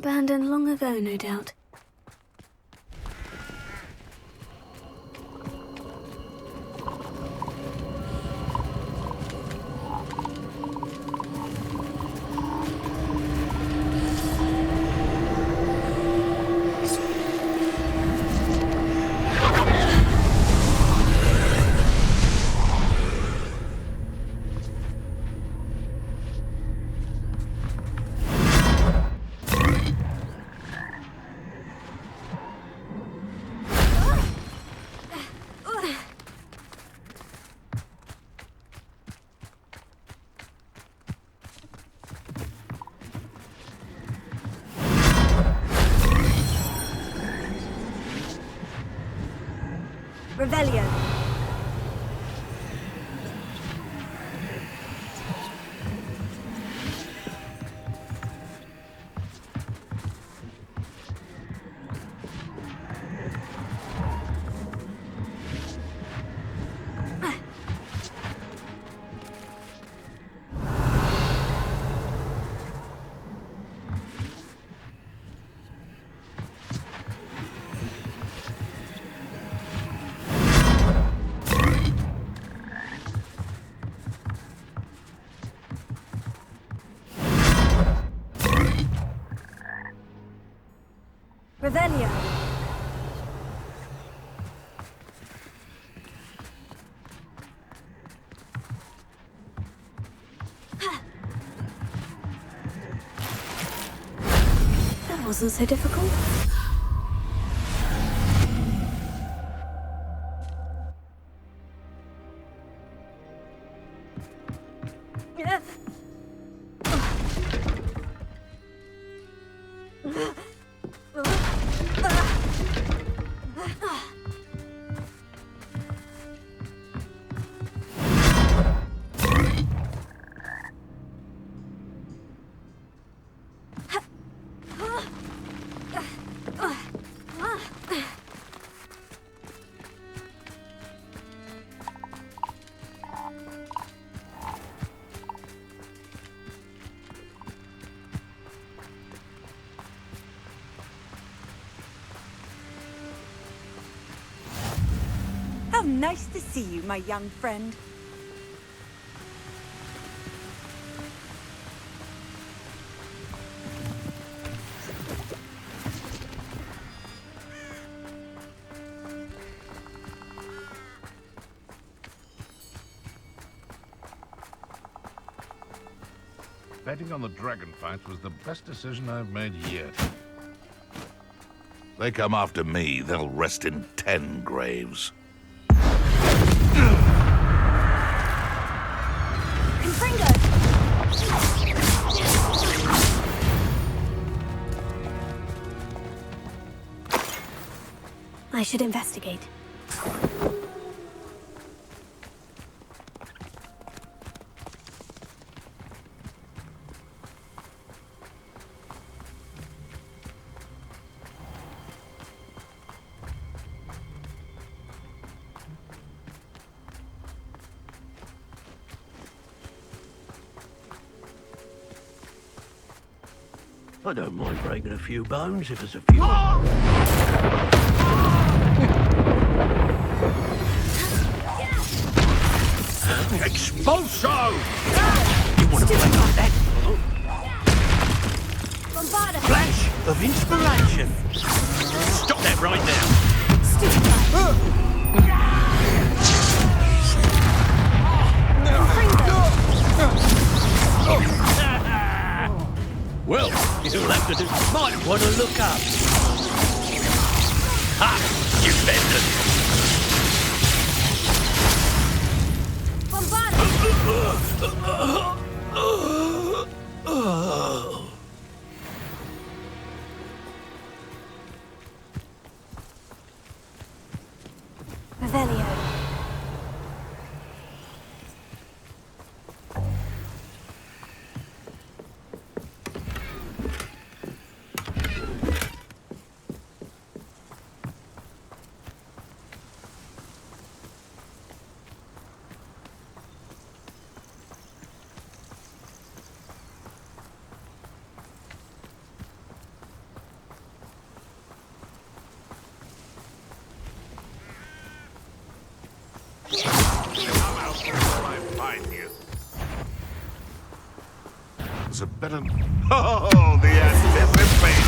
Abandoned long ago, no doubt. Revelio. Revelio. That wasn't so difficult. How nice to see you, my young friend. Betting on the dragon fights was the best decision I've made yet. They come after me, they'll rest in 10 graves. I should investigate. I don't mind breaking a few bones if there's a few. Expulso! You want to play like that? Bombarda. Flash of inspiration. Stop that right now. Well, you'll have to do. Might want to look up. Ha! You bended. Revelio. It's a better... Oh, the anticipation!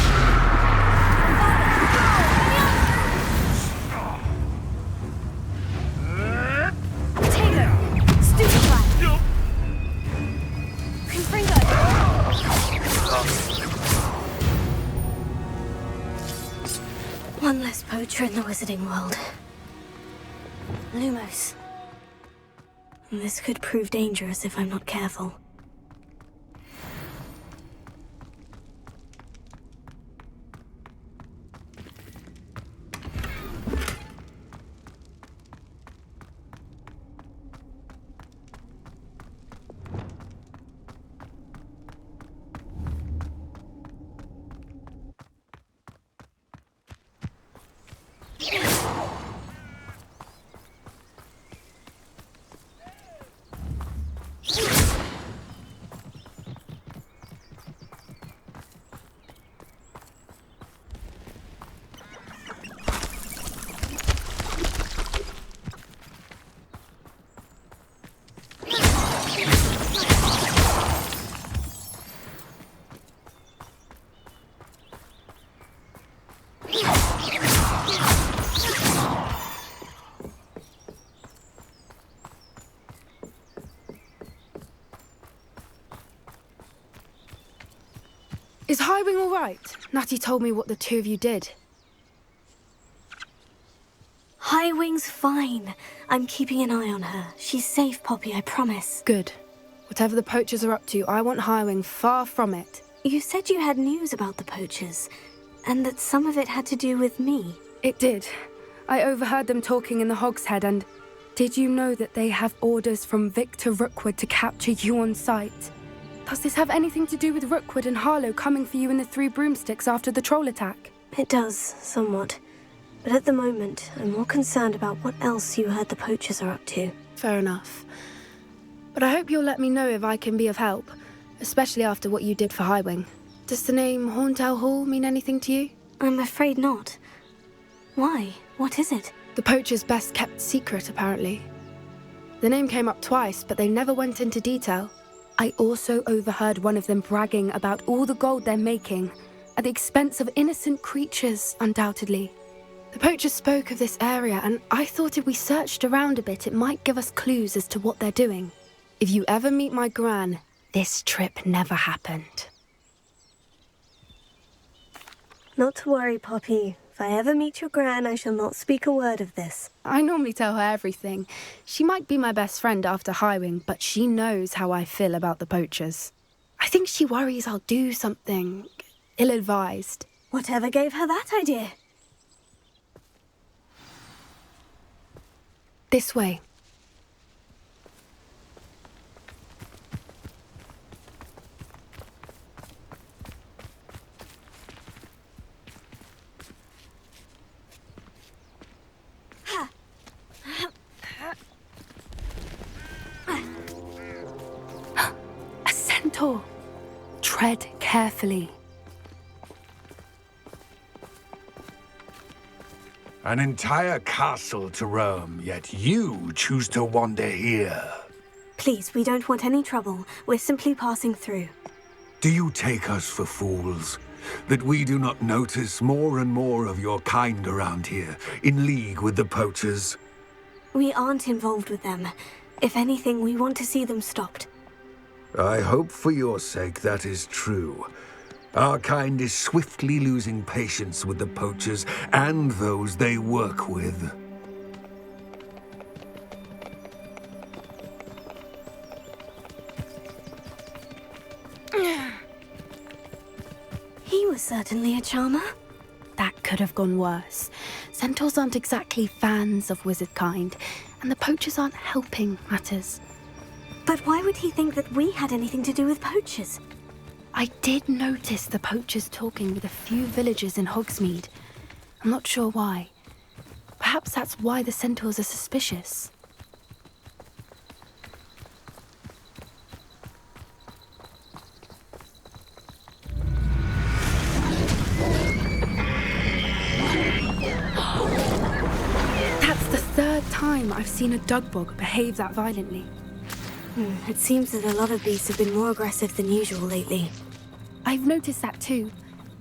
One less poacher in the wizarding world. Lumos. This could prove dangerous if I'm not careful. Is Highwing all right? Natty told me what the two of you did. Highwing's fine. I'm keeping an eye on her. She's safe, Poppy, I promise. Good. Whatever the poachers are up to, I want Highwing far from it. You said you had news about the poachers, and that some of it had to do with me. It did. I overheard them talking in the Hogshead, and did you know that they have orders from Victor Rookwood to capture you on sight? Does this have anything to do with Rookwood and Harlow coming for you in the Three Broomsticks after the troll attack? It does, somewhat. But at the moment, I'm more concerned about what else you heard the poachers are up to. Fair enough. But I hope you'll let me know if I can be of help, especially after what you did for Highwing. Does the name Horntail Hall mean anything to you? I'm afraid not. Why? What is it? The poachers' best kept secret, apparently. The name came up twice, but they never went into detail. I also overheard one of them bragging about all the gold they're making, at the expense of innocent creatures, undoubtedly. The poachers spoke of this area, and I thought if we searched around a bit, it might give us clues as to what they're doing. If you ever meet my gran, this trip never happened. Not to worry, Poppy. If I ever meet your gran, I shall not speak a word of this. I normally tell her everything. She might be my best friend after Highwing, but she knows how I feel about the poachers. I think she worries I'll do something ill-advised. Whatever gave her that idea? This way. A centaur. Tread carefully. An entire castle to roam, yet you choose to wander here. Please, we don't want any trouble. We're simply passing through. Do you take us for fools? That we do not notice more and more of your kind around here, in league with the poachers? We aren't involved with them. If anything, we want to see them stopped. I hope for your sake that is true. Our kind is swiftly losing patience with the poachers and those they work with. He was certainly a charmer. That could have gone worse. Centaurs aren't exactly fans of wizard kind, and the poachers aren't helping matters. But why would he think that we had anything to do with poachers? I did notice the poachers talking with a few villagers in Hogsmeade. I'm not sure why. Perhaps that's why the centaurs are suspicious. That's the third time I've seen a dugbog behave that violently. It seems that a lot of beasts have been more aggressive than usual lately. I've noticed that too.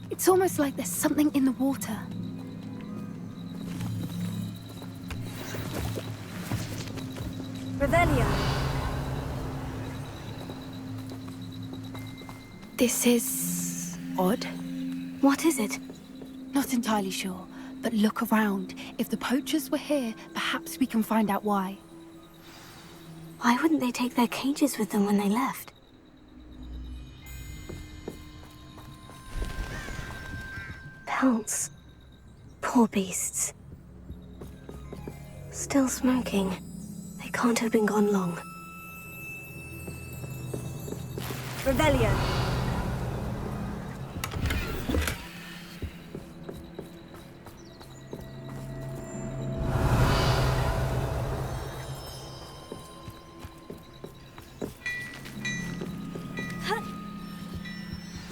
It's almost like there's something in the water. Revelio. This is odd. What is it? Not entirely sure, but look around. If the poachers were here, perhaps we can find out why. Why wouldn't they take their cages with them when they left? Pelts. Poor beasts. Still smoking. They can't have been gone long. Revelio.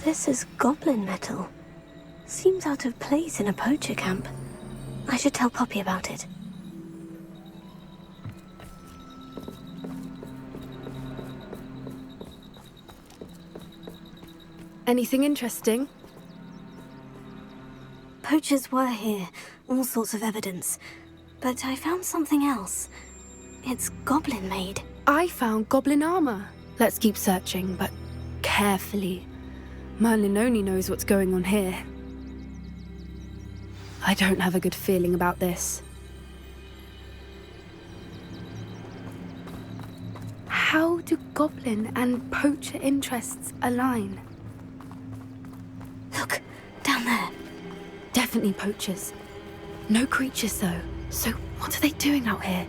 This is goblin metal. Seems out of place in a poacher camp. I should tell Poppy about it. Anything interesting? Poachers were here, all sorts of evidence. But I found something else. It's goblin made. I found goblin armor. Let's keep searching, but carefully. Merlin only knows what's going on here. I don't have a good feeling about this. How do goblin and poacher interests align? Look, down there. Definitely poachers. No creatures though. So what are they doing out here?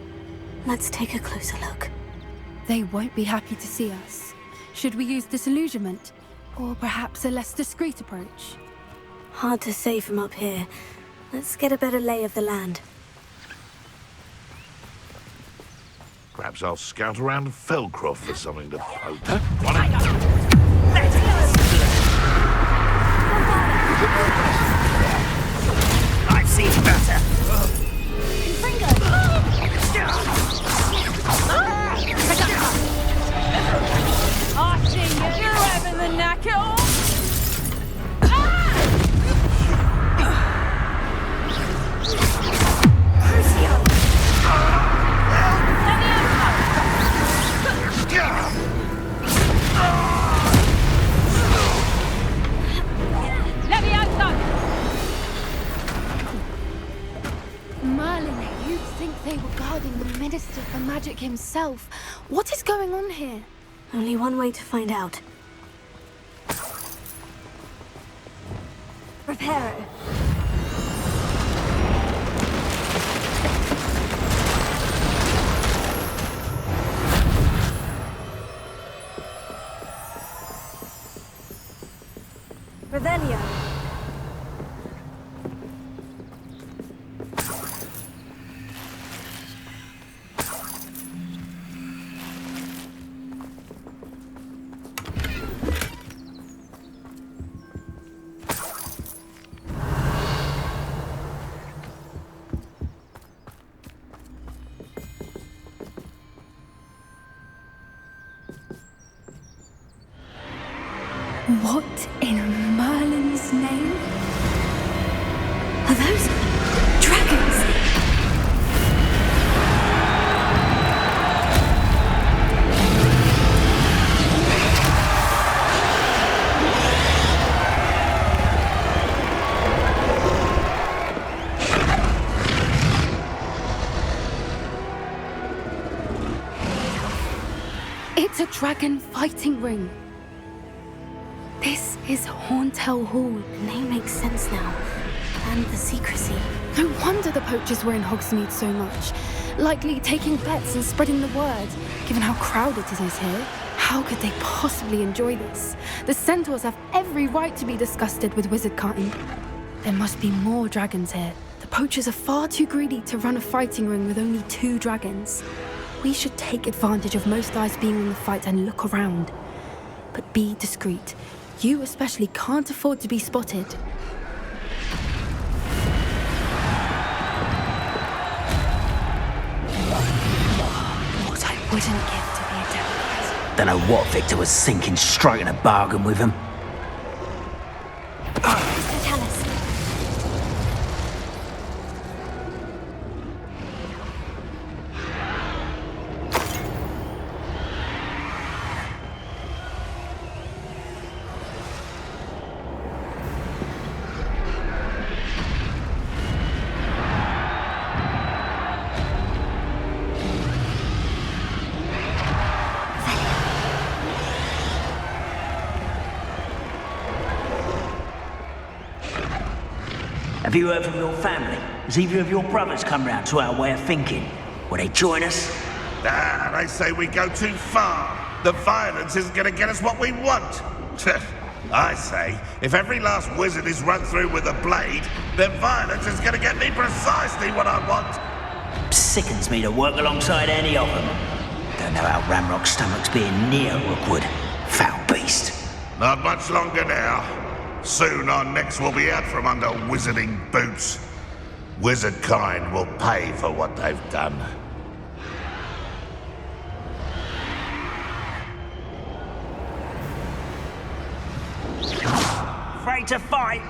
Let's take a closer look. They won't be happy to see us. Should we use disillusionment? Or perhaps a less discreet approach? Hard to say from up here. Let's get a better lay of the land. Perhaps I'll scout around Felcroft for something to poke. I've seen better. I see you having the knack it all. Merlin, you'd think they were guarding the Minister for Magic himself. What is going on here? Only one way to find out. Reparo. Revelio. What in Merlin's name? Are those dragons? It's a dragon fighting ring. This is Horntail Hall. The name makes sense now. And the secrecy. No wonder the poachers were in Hogsmeade so much. Likely taking bets and spreading the word. Given how crowded it is here, how could they possibly enjoy this? The centaurs have every right to be disgusted with wizard kind. There must be more dragons here. The poachers are far too greedy to run a fighting ring with only 2 dragons. We should take advantage of most eyes being on the fight and look around. But be discreet. You especially can't afford to be spotted. What I wouldn't give to be a Democrat. Don't know what Victor was thinking, striking a bargain with him. Tell us. Have you heard from your family? Has either of your brothers come round to our way of thinking? Will they join us? Ah, they say we go too far. The violence isn't going to get us what we want. I say, if every last wizard is run through with a blade, then violence is going to get me precisely what I want. Sickens me to work alongside any of them. Don't know how Ramrock's stomach's being near Rookwood. Foul beast. Not much longer now. Soon our necks will be out from under wizarding boots. Wizard kind will pay for what they've done. Afraid to fight?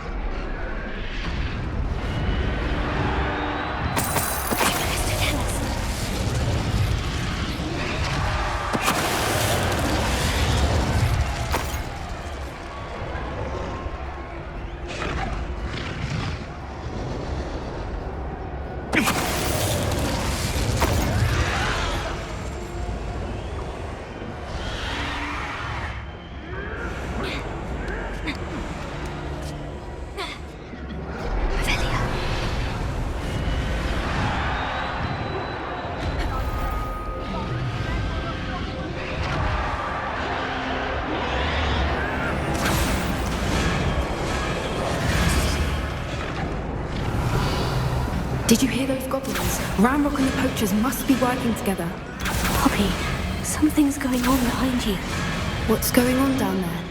Did you hear those goblins? Ramrock and the poachers must be working together. Poppy, something's going on behind you. What's going on down there?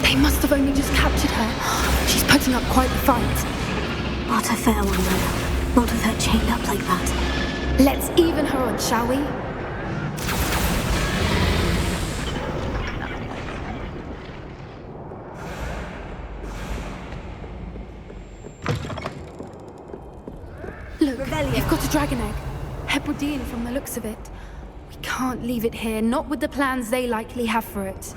They must have only just captured her. She's putting up quite the fight. Not a fair one, though. Not with her chained up like that. Let's even her odds, shall we? Look, they've got a dragon egg. Hebridean from the looks of it. We can't leave it here, not with the plans they likely have for it.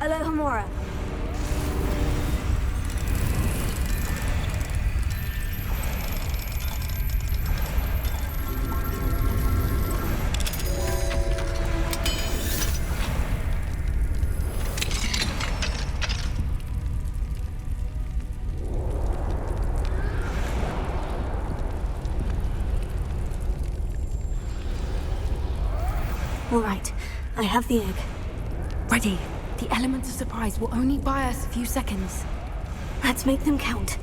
Alohomora. All right, I have the egg. Ready. The element of surprise will only buy us a few seconds. Let's make them count.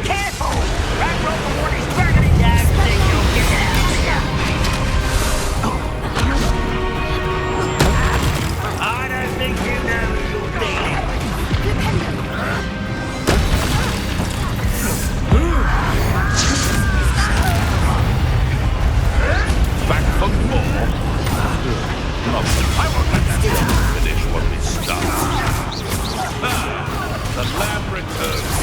Careful! Ramrock will want his dragon in down, then you'll get out of here. I don't think you know who you're dealing with. Back for more. I won't let that finish what we started. The lamb returns.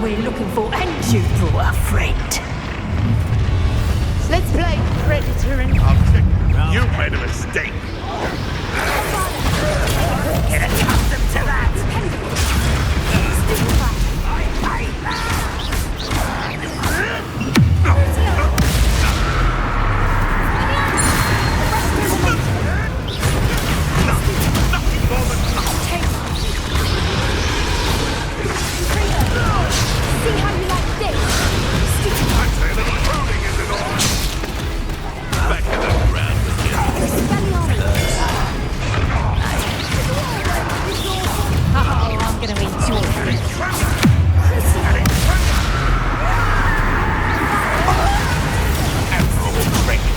we're looking for, and you brought a friend. Let's play Predator and... I'll check. You made a mistake. Get accustomed to that! See how you like this? I'd say a little pruning is it all. Back in the ground with you. Oh, I'm gonna enjoy it. Admirable trick.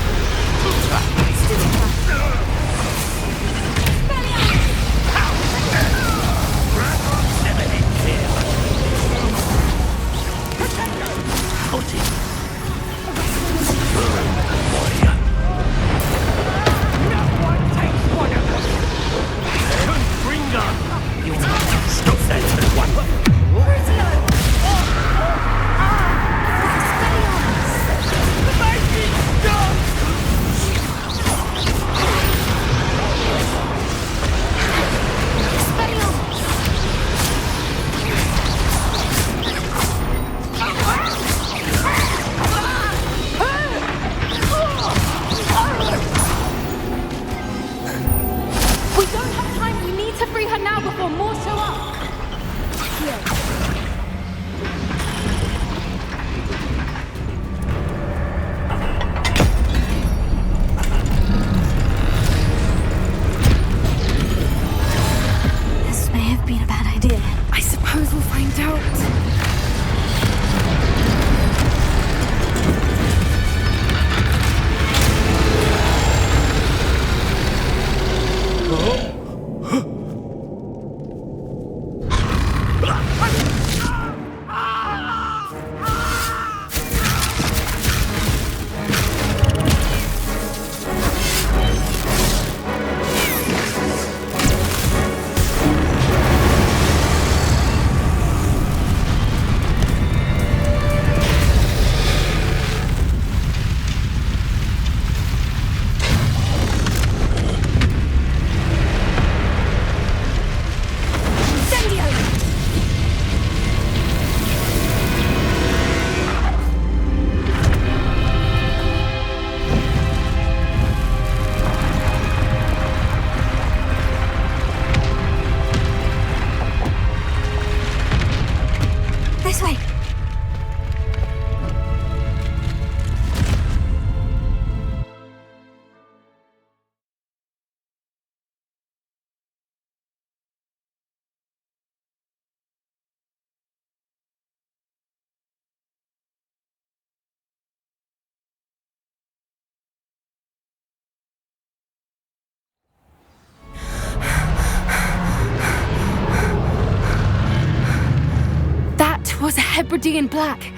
Was a Hebridean black.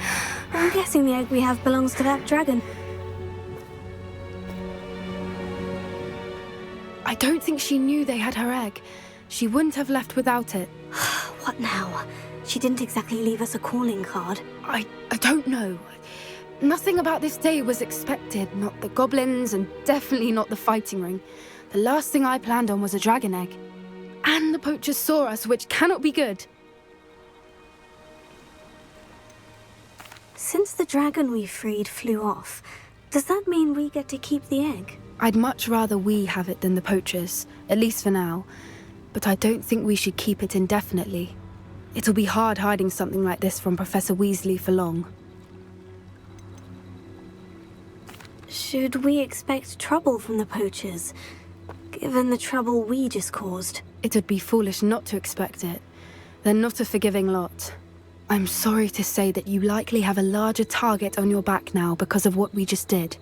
I'm guessing the egg we have belongs to that dragon. I don't think she knew they had her egg. She wouldn't have left without it. What now? She didn't exactly leave us a calling card. I don't know. Nothing about this day was expected. Not the goblins, and definitely not the fighting ring. The last thing I planned on was a dragon egg. And the poachers saw us, which cannot be good. Since the dragon we freed flew off, does that mean we get to keep the egg? I'd much rather we have it than the poachers, at least for now. But I don't think we should keep it indefinitely. It'll be hard hiding something like this from Professor Weasley for long. Should we expect trouble from the poachers, given the trouble we just caused? It would be foolish not to expect it. They're not a forgiving lot. I'm sorry to say that you likely have a larger target on your back now because of what we just did.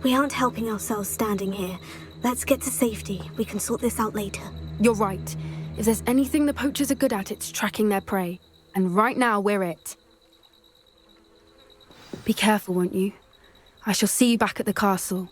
We aren't helping ourselves standing here. Let's get to safety. We can sort this out later. You're right. If there's anything the poachers are good at, it's tracking their prey. And right now, we're it. Be careful, won't you? I shall see you back at the castle.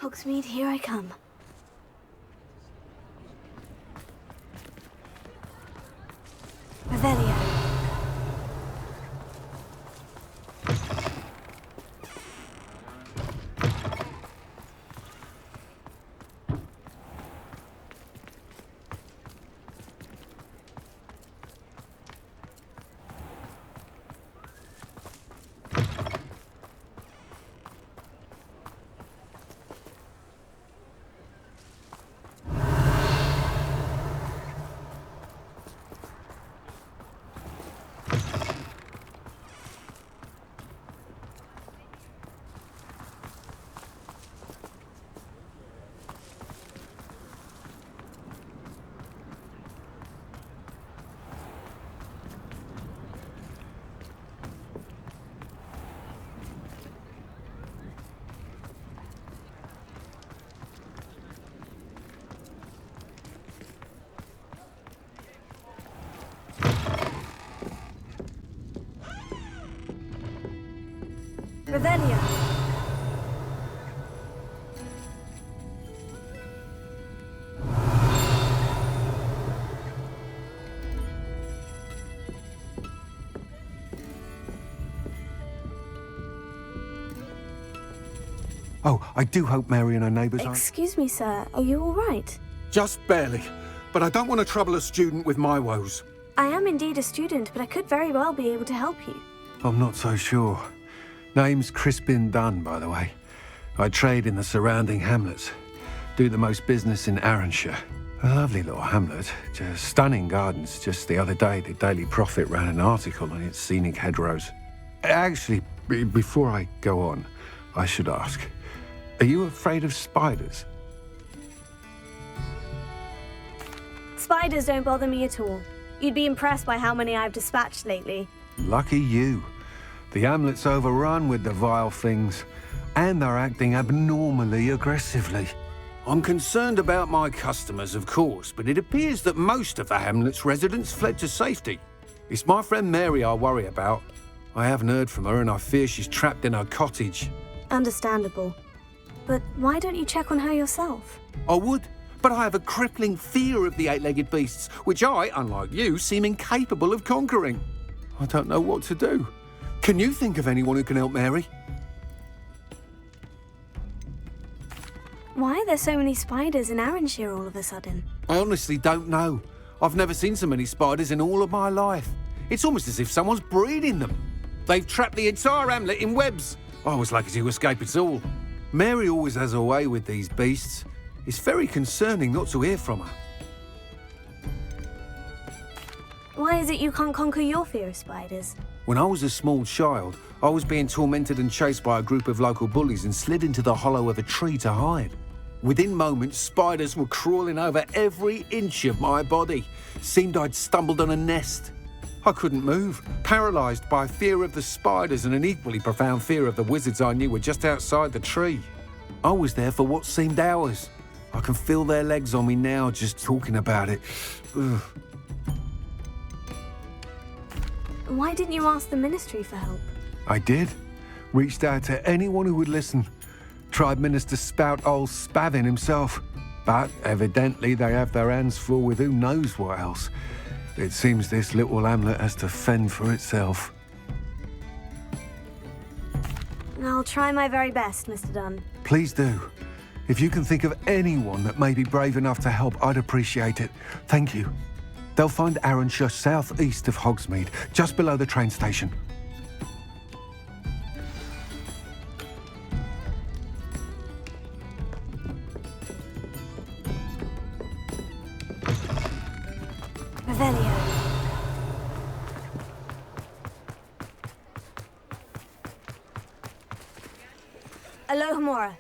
Hogsmeade, here I come. Revelio. Revelio. Oh, I do hope Mary and her neighbours aren't... Excuse me, sir. Are you all right? Just barely. But I don't want to trouble a student with my woes. I am indeed a student, but I could very well be able to help you. I'm not so sure. Name's Crispin Dunn, by the way. I trade in the surrounding hamlets. Do the most business in Arranshire. A lovely little hamlet. Just stunning gardens. Just the other day, the Daily Prophet ran an article on its scenic hedgerows. Actually, before I go on, I should ask, are you afraid of spiders? Spiders don't bother me at all. You'd be impressed by how many I've dispatched lately. Lucky you. The hamlet's overrun with the vile things, and they're acting abnormally aggressively. I'm concerned about my customers, of course, but it appears that most of the hamlet's residents fled to safety. It's my friend Mary I worry about. I haven't heard from her, and I fear she's trapped in her cottage. Understandable. But why don't you check on her yourself? I would, but I have a crippling fear of the eight-legged beasts, which I, unlike you, seem incapable of conquering. I don't know what to do. Can you think of anyone who can help Mary? Why are there so many spiders in Arranshire all of a sudden? I honestly don't know. I've never seen so many spiders in all of my life. It's almost as if someone's breeding them. They've trapped the entire hamlet in webs. I was lucky to escape it all. Mary always has a way with these beasts. It's very concerning not to hear from her. Why is it you can't conquer your fear of spiders? When I was a small child, I was being tormented and chased by a group of local bullies and slid into the hollow of a tree to hide. Within moments, spiders were crawling over every inch of my body. Seemed I'd stumbled on a nest. I couldn't move, paralysed by fear of the spiders and an equally profound fear of the wizards I knew were just outside the tree. I was there for what seemed hours. I can feel their legs on me now just talking about it. Ugh. Why didn't you ask the ministry for help? I did. Reached out to anyone who would listen. Tried Minister Spout old Spavin himself. But evidently they have their hands full with who knows what else. It seems this little hamlet has to fend for itself. I'll try my very best, Mr. Dunn. Please do. If you can think of anyone that may be brave enough to help, I'd appreciate it. Thank you. They'll find Arranshire southeast of Hogsmeade, just below the train station. Revelio. Alohomora.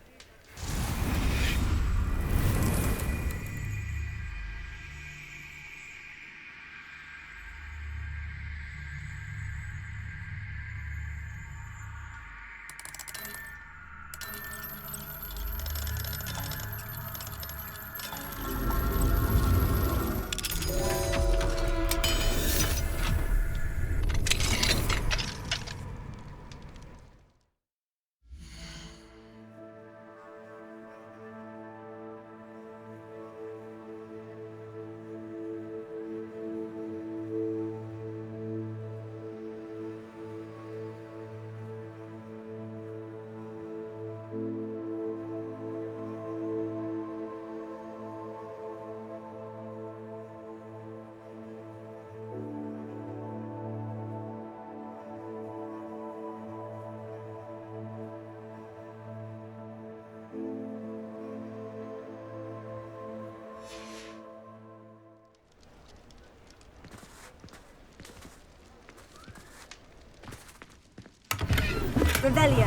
Revelio.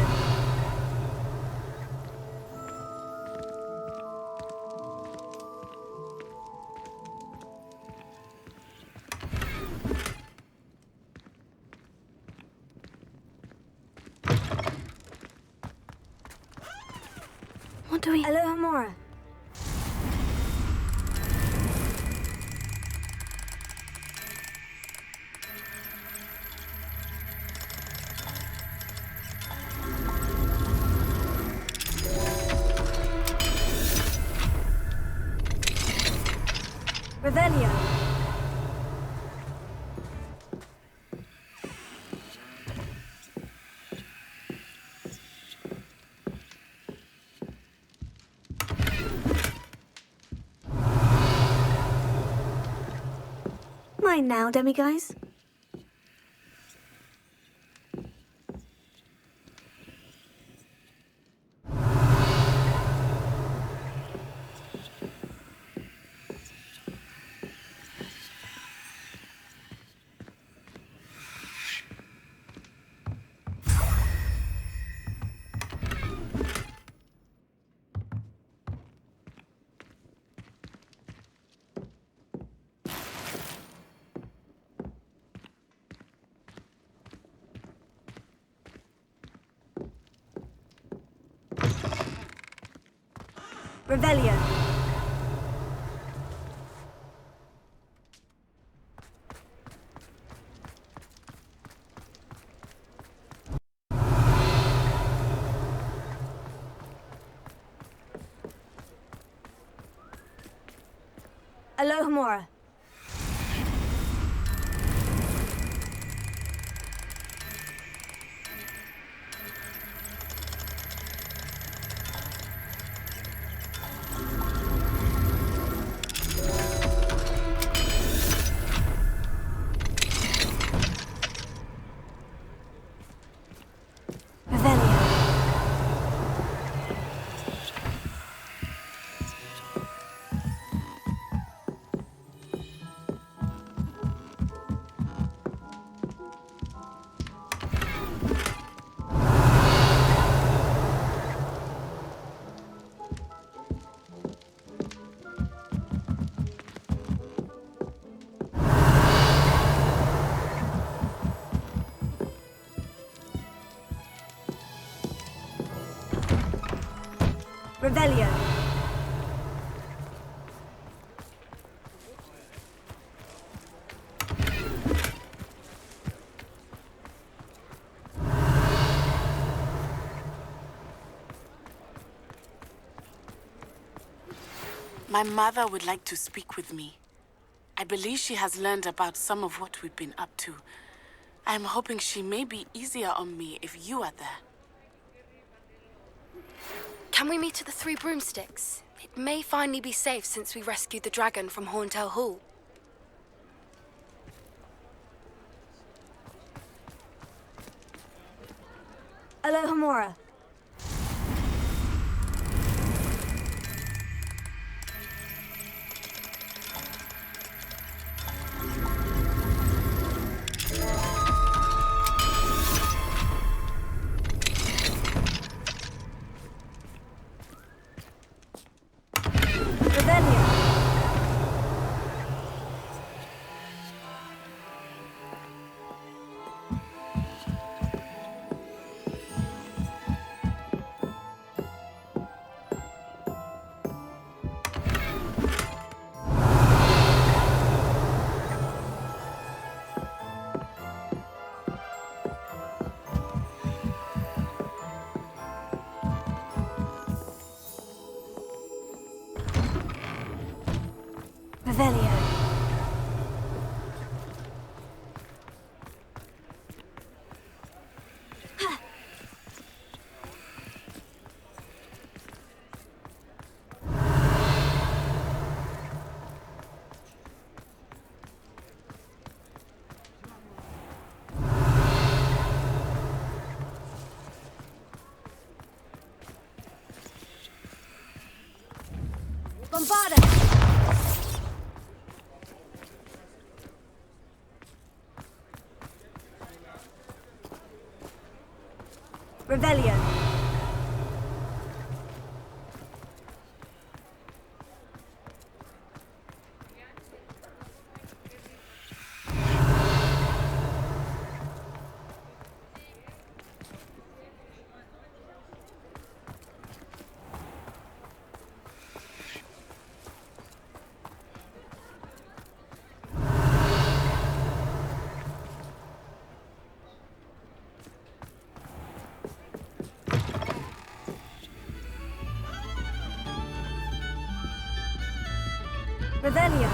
What do we... Alohomora. Revelio. Mine now, demiguise. Revelio. Alohomora. Revelio. My mother would like to speak with me. I believe she has learned about some of what we've been up to. I'm hoping she may be easier on me if you are there. Can we meet at the Three Broomsticks? It may finally be safe since we rescued the dragon from Horntail Hall. Alohomora. Revelio. Bombarda! Revelio. Revelio.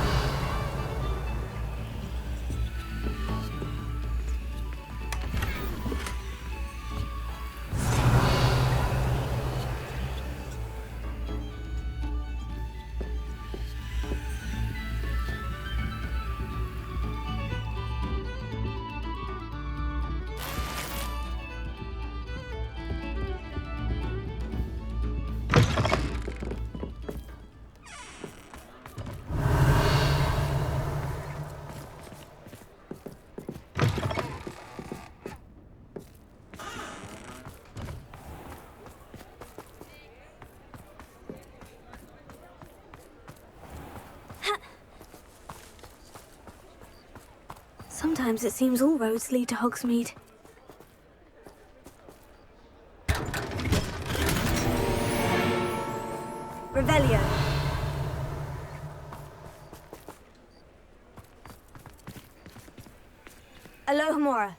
Sometimes it seems all roads lead to Hogsmeade. Revelio. Alohomora.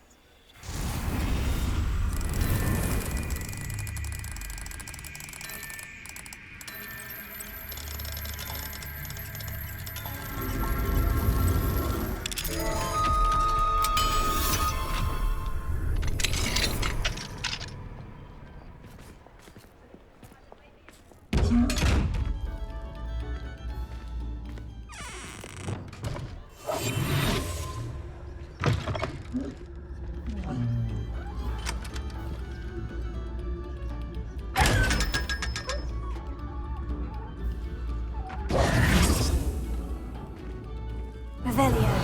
Revelio.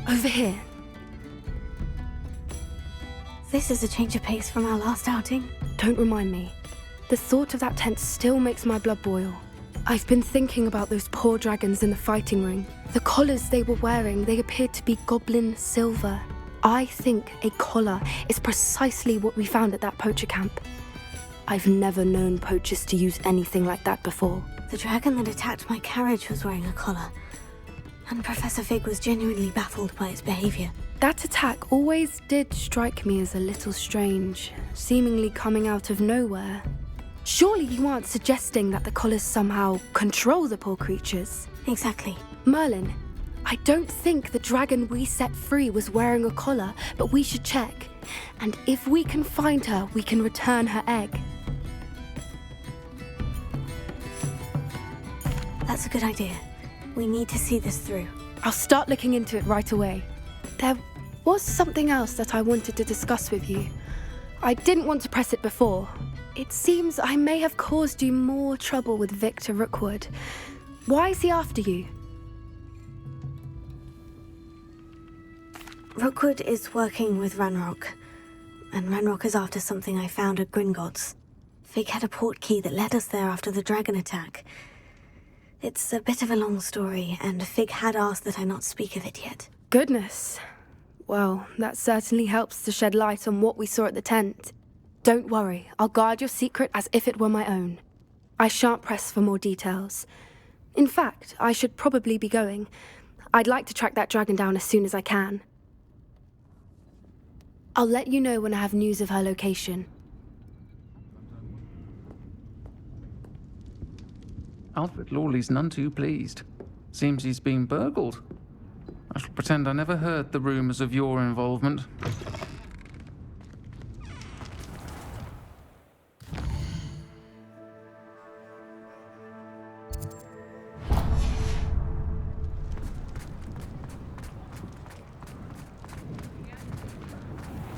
Over here. This is a change of pace from our last outing. Don't remind me. The thought of that tent still makes my blood boil. I've been thinking about those poor dragons in the fighting ring. The collars they were wearing, they appeared to be goblin silver. I think a collar is precisely what we found at that poacher camp. I've never known poachers to use anything like that before. The dragon that attacked my carriage was wearing a collar, and Professor Fig was genuinely baffled by its behavior. That attack always did strike me as a little strange, seemingly coming out of nowhere. Surely you aren't suggesting that the collars somehow control the poor creatures? Exactly. Merlin, I don't think the dragon we set free was wearing a collar, but we should check. And if we can find her, we can return her egg. That's a good idea. We need to see this through. I'll start looking into it right away. There was something else that I wanted to discuss with you. I didn't want to press it before. It seems I may have caused you more trouble with Victor Rookwood. Why is he after you? Rookwood is working with Ranrock, and Ranrock is after something I found at Gringotts. Fig had a port key that led us there after the dragon attack. It's a bit of a long story, and Fig had asked that I not speak of it yet. Goodness. Well, that certainly helps to shed light on what we saw at the tent. Don't worry, I'll guard your secret as if it were my own. I shan't press for more details. In fact, I should probably be going. I'd like to track that dragon down as soon as I can. I'll let you know when I have news of her location. Alfred Lawley's none too pleased. Seems he's been burgled. I shall pretend I never heard the rumours of your involvement.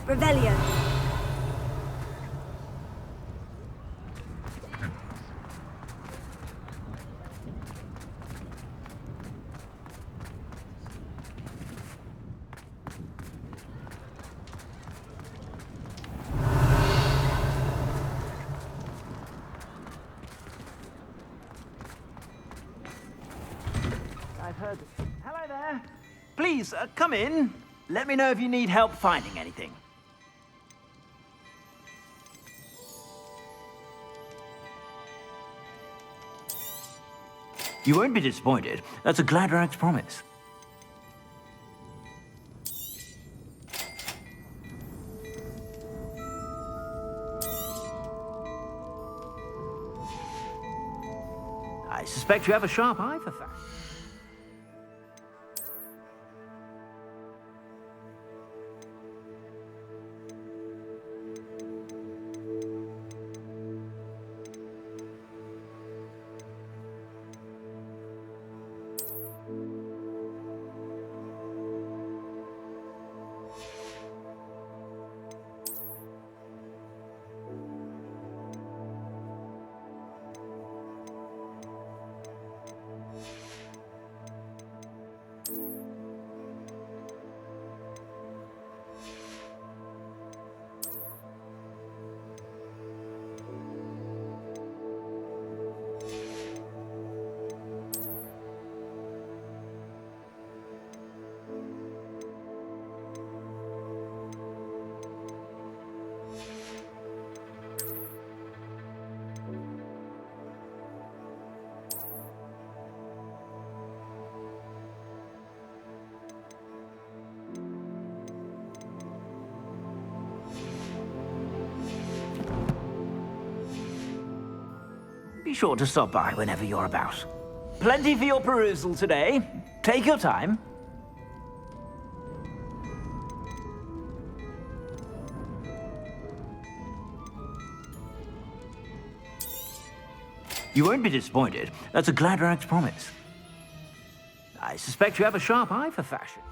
Revelio. I've heard. Hello there. Please, come in. Let me know if you need help finding anything. You won't be disappointed. That's a Gladrag's promise. I suspect you have a sharp eye for facts. Be sure to stop by whenever you're about. Plenty for your perusal today. Take your time. You won't be disappointed. That's a Gladrag's promise. I suspect you have a sharp eye for fashion.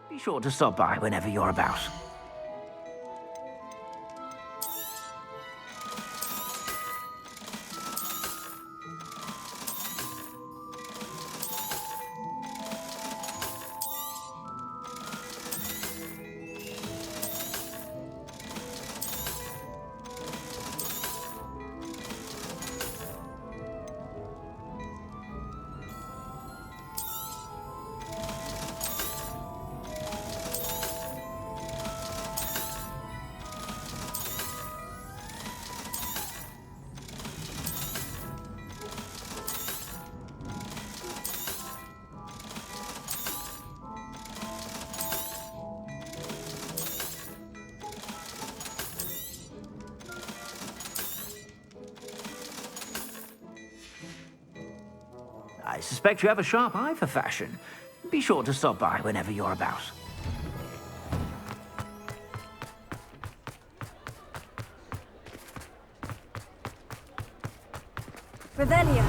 Be sure to stop by whenever you're about. I suspect you have a sharp eye for fashion. Be sure to stop by whenever you're about. Revelio.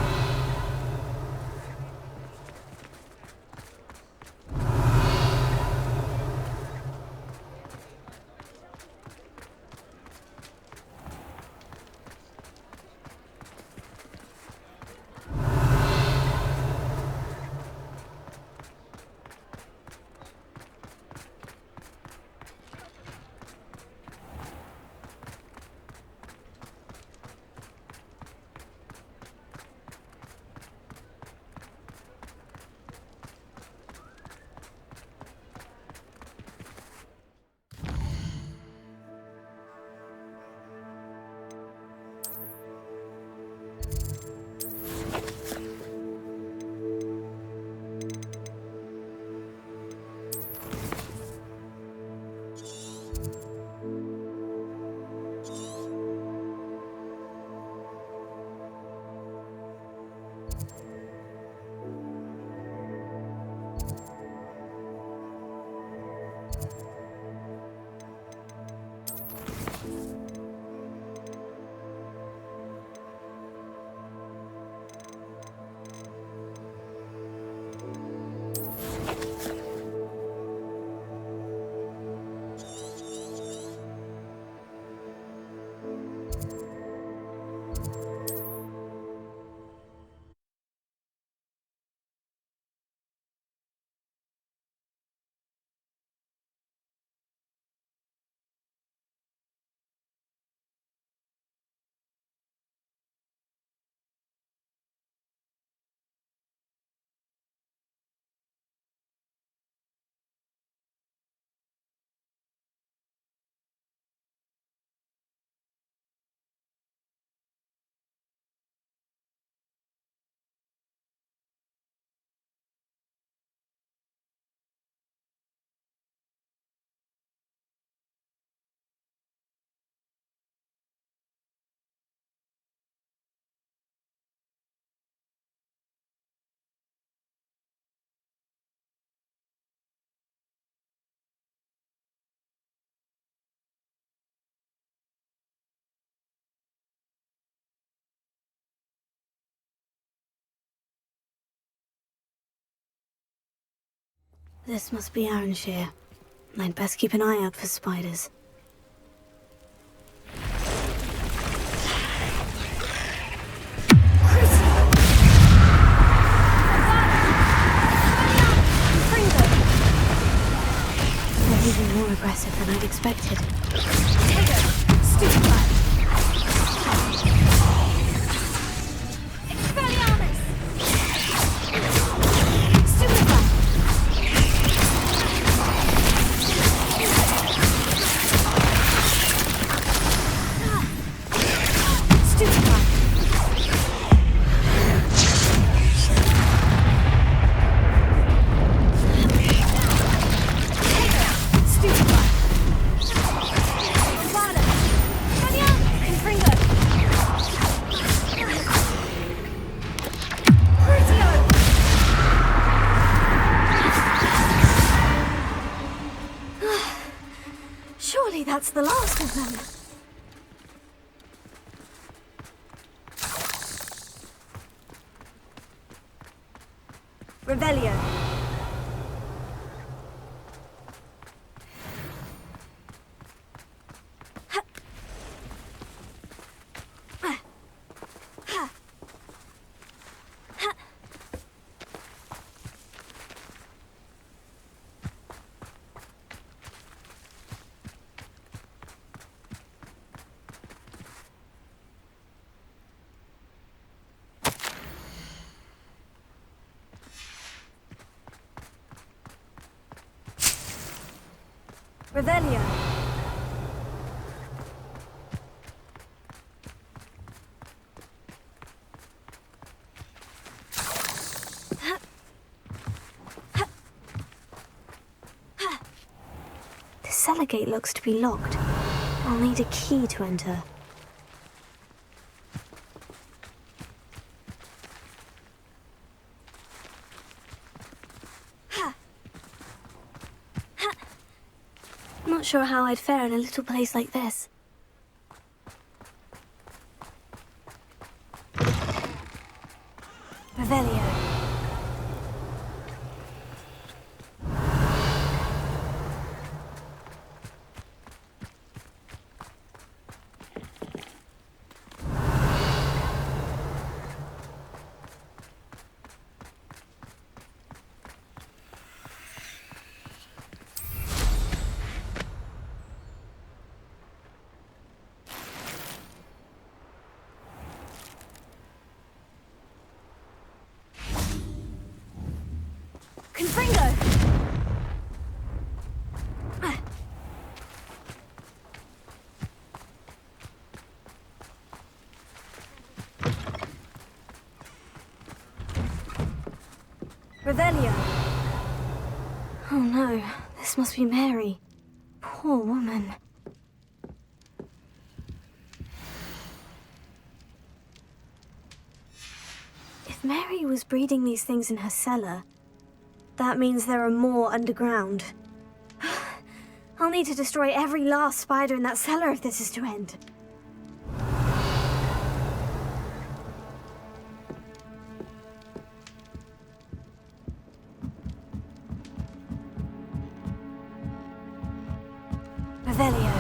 This must be Arranshire. I'd best keep an eye out for spiders. They're even more aggressive than I'd expected. Surely that's the last of them. Revelio. Revelio. The cellar gate looks to be locked. I'll need a key to enter. Not sure how I'd fare in a little place like this. Revelio. Revelio. Oh no, this must be Mary. Poor woman. If Mary was breeding these things in her cellar, that means there are more underground. I'll need to destroy every last spider in that cellar if this is to end. Revelio.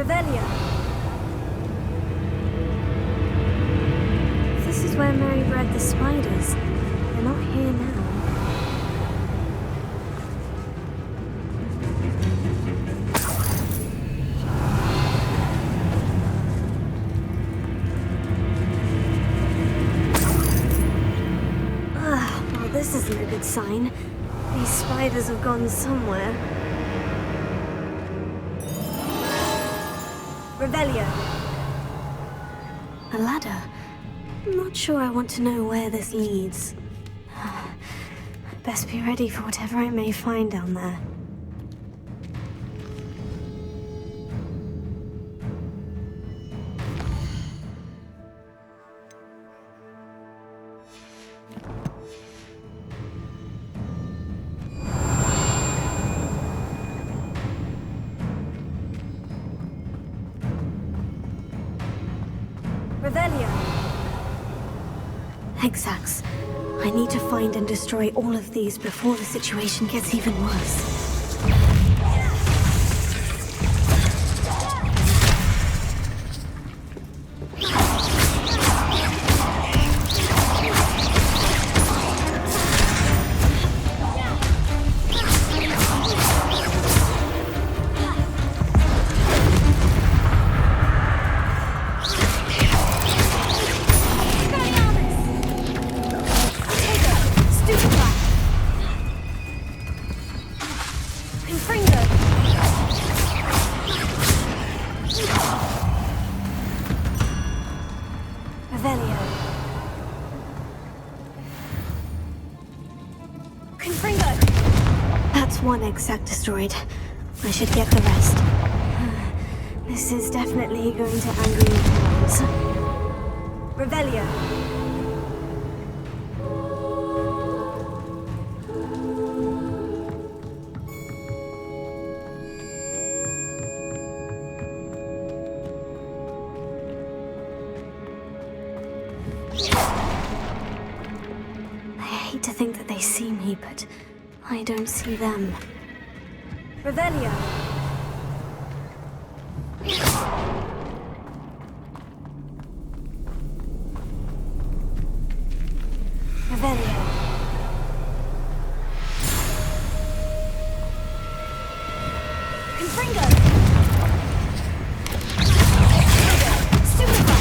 Revelio. This is where Mary bred the spiders. They're not here now. Well, this isn't a good sign. These spiders have gone somewhere. Revelio. A ladder. I'm not sure I want to know where this leads. Best be ready for whatever I may find down there. Revelio. Exacts. I need to find and destroy all of these before the situation gets even worse. One exact destroyed. I should get the rest. This is definitely going to anger your parents. Revelio. I hate to think that they see me, but I don't see them. Revelio. Revelio. Confringo. Stupefy.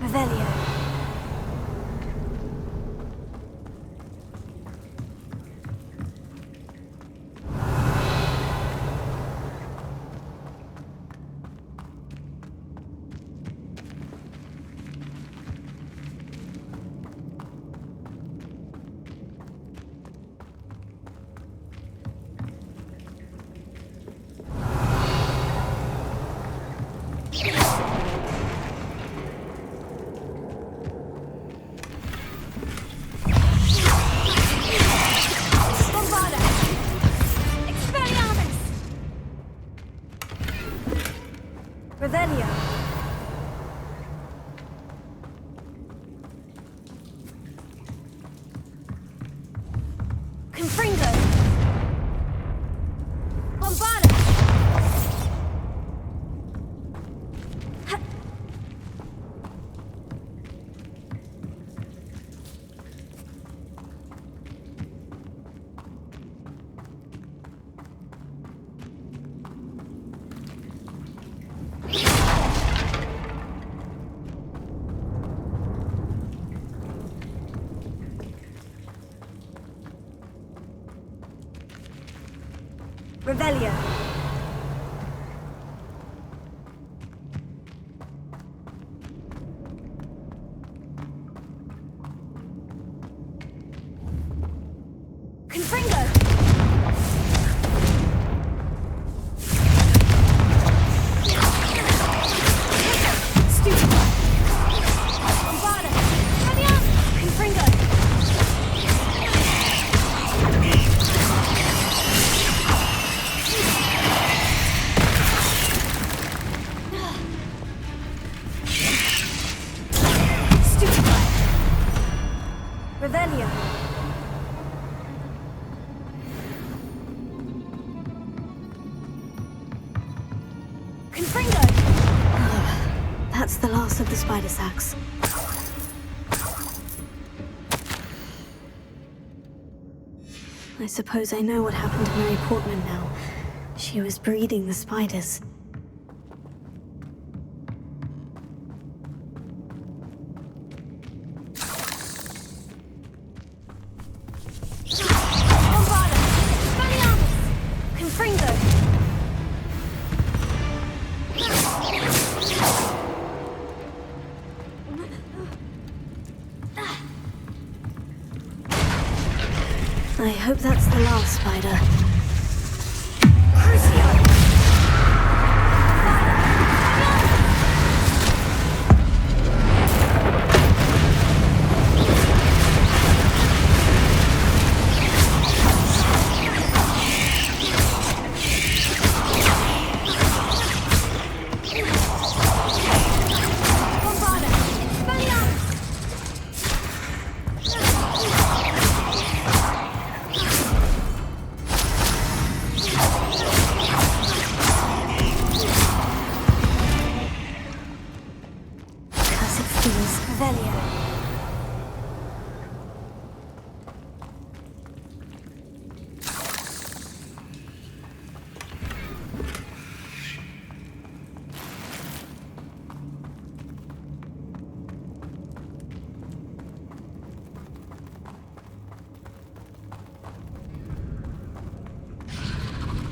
Revelio. Revelio. Confringo. Bombarda. Revelio. Confringo. Stupid. Bombarda. Confringo. Revelio. Confringo. That's the last of the spider sacks. I suppose I know what happened to Mary Portman now. She was breeding the spiders. I hope that's the last spider.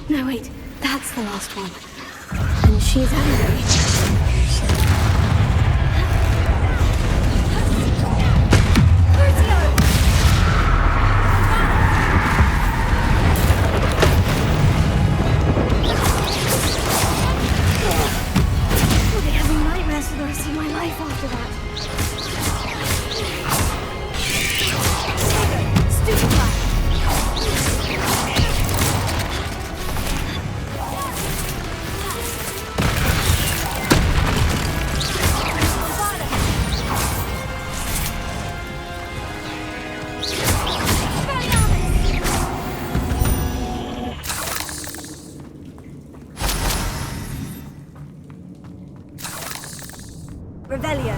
No, wait, that's the last one. And she's angry. I'll be having nightmares for the rest of my life after that. Stupid black. Revelio.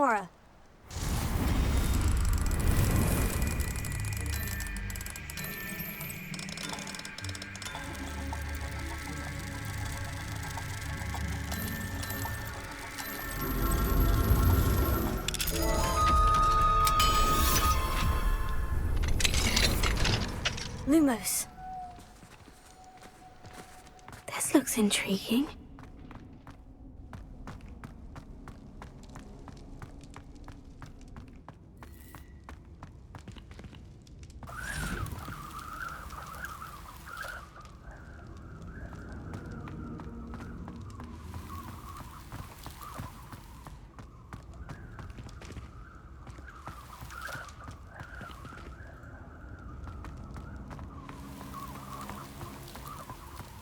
Nora. Lumos. This looks intriguing.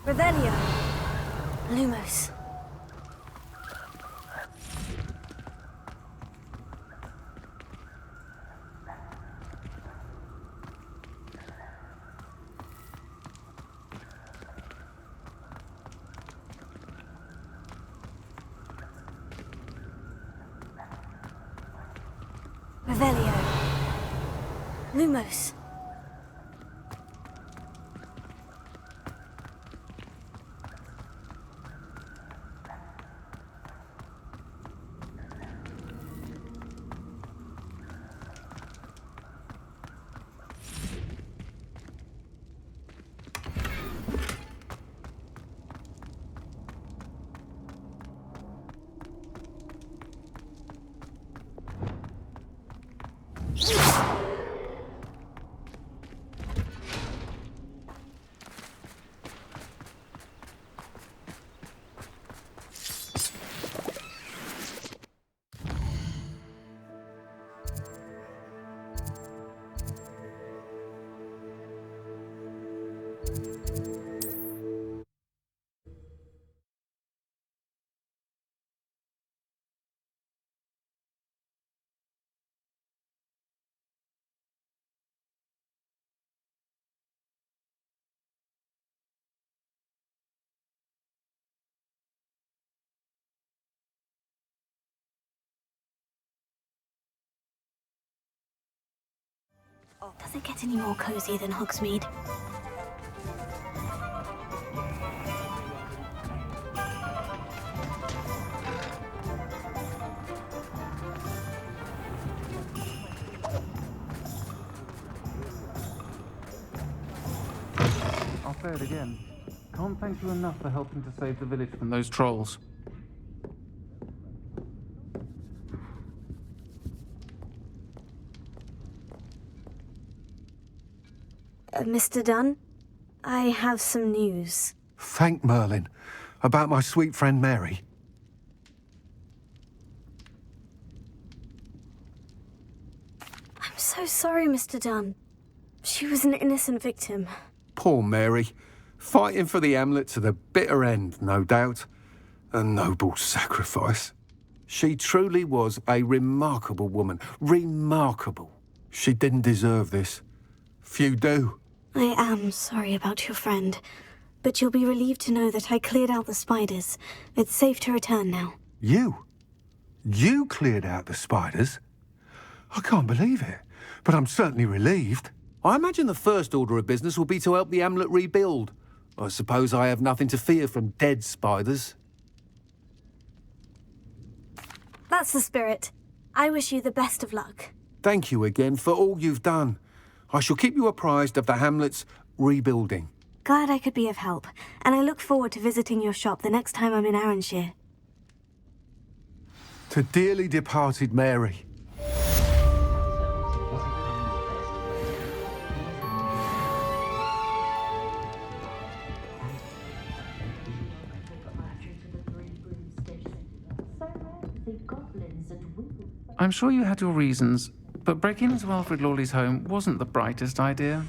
Revelio. Lumos. Revelio. Lumos. Does it get any more cozy than Hogsmeade? I'll say it again. Can't thank you enough for helping to save the village from those trolls. Mr. Dunn, I have some news. Thank Merlin. About my sweet friend Mary. I'm so sorry, Mr. Dunn. She was an innocent victim. Poor Mary. Fighting for the Hamlet to the bitter end, no doubt. A noble sacrifice. She truly was a remarkable woman. Remarkable. She didn't deserve this. Few do. I am sorry about your friend, but you'll be relieved to know that I cleared out the spiders. It's safe to return now. You? You cleared out the spiders? I can't believe it, but I'm certainly relieved. I imagine the first order of business will be to help the Hamlet rebuild. I suppose I have nothing to fear from dead spiders. That's the spirit. I wish you the best of luck. Thank you again for all you've done. I shall keep you apprised of the Hamlet's rebuilding. Glad I could be of help, and I look forward to visiting your shop the next time I'm in Arranshire. To dearly departed Mary. I'm sure you had your reasons, but breaking into Alfred Lawley's home wasn't the brightest idea.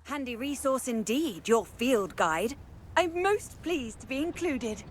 Handy resource indeed, your field guide. I'm most pleased to be included.